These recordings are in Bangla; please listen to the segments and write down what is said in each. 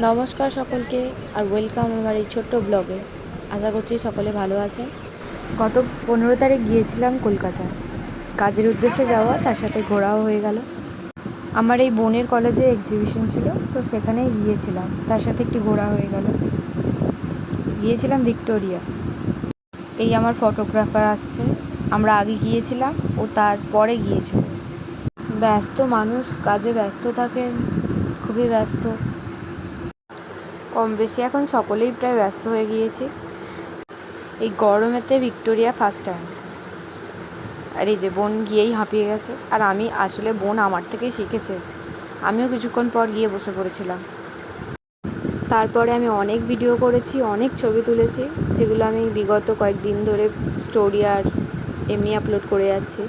নমস্কার সকলকে আর ওয়েলকাম আমার এই ছোট্ট ব্লগে। আশা করছি সকলে ভালো আছেন। গত 15 তারিখ গিয়েছিলাম কলকাতায়, কাজের উদ্দেশ্যে যাওয়া, তার সাথে ঘোরাও হয়ে গেল। আমার এই বোনের কলেজে এক্সিবিশন ছিল, তো সেখানেই গিয়েছিলাম, তার সাথে একটু ঘোরা হয়ে গেল। গিয়েছিলাম ভিক্টোরিয়া। এই আমার ফটোগ্রাফার আসছে, আমরা আগে গিয়েছিলাম, ও তারপরে গিয়েছিল। ব্যস্ত মানুষ, কাজে ব্যস্ত থাকেন, খুবই ব্যস্ত। কম বেশি এখন সকলেই প্রায় ব্যস্ত হয়ে গিয়েছি। এই গরমেতে ভিক্টোরিয়া ফার্স্ট টাইম। আর এই যে বোন গিয়েই হাঁপিয়ে গেছে, আর আমি আসলে বোন আমার থেকেই শিখেছে। আমিও কিছুক্ষণ পর গিয়ে বসে পড়েছিলাম। তারপরে আমি অনেক ভিডিও করেছি, অনেক ছবি তুলেছি, যেগুলো আমি বিগত কয়েকদিন ধরে স্টোরি আর এমনি আপলোড করে যাচ্ছি।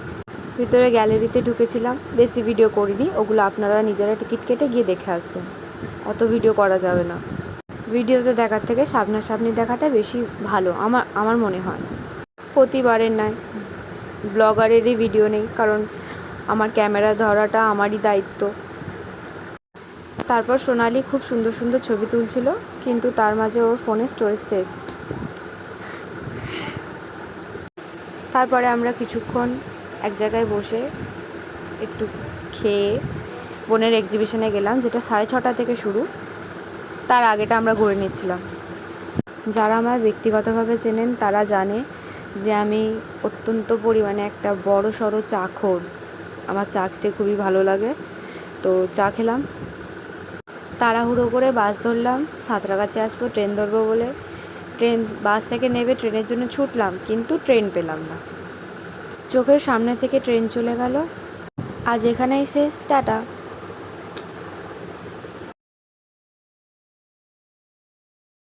ভিতরে গ্যালারিতে ঢুকেছিলাম, বেশি ভিডিও করিনি, ওগুলো আপনারা নিজেরা টিকিট কেটে গিয়ে দেখে আসবেন। অত ভিডিও করা যাবে না। ভিডিওতে দেখার থেকে সামনাসামনি দেখাটা বেশি ভালো আমার মনে হয়। প্রতিবারের নয়, ব্লগারেরই ভিডিও নেই, কারণ আমার ক্যামেরা ধরাটা আমারই দায়িত্ব। তারপর সোনালি খুব সুন্দর সুন্দর ছবি তুলছিল, কিন্তু তার মাঝে ওর ফোনের স্টোরেজ শেষ। তারপরে আমরা কিছুক্ষণ এক জায়গায় বসে একটু খেয়ে বোনের এক্সিবিশনে গেলাম, যেটা 6:30 থেকে শুরু। তার আগেটা আমরা ঘুরে নিচ্ছিলাম। যারা আমার ব্যক্তিগতভাবে চেনেন তারা জানে যে আমি অত্যন্ত পরিমাণে একটা বড় সড়ো চাখোর। আমার চা খেতে খুবই ভালো লাগে, তো চা খেলাম। তাড়াহুড়ো করে বাস ধরলাম, সাঁতরাগাছি আসবো, ট্রেন ধরবো বলে। বাস থেকে নেমে ট্রেনের জন্য ছুটলাম, কিন্তু ট্রেন পেলাম না। চোখের সামনে থেকে ট্রেন চলে গেল। আজ এখানেই শেষ, টাটা।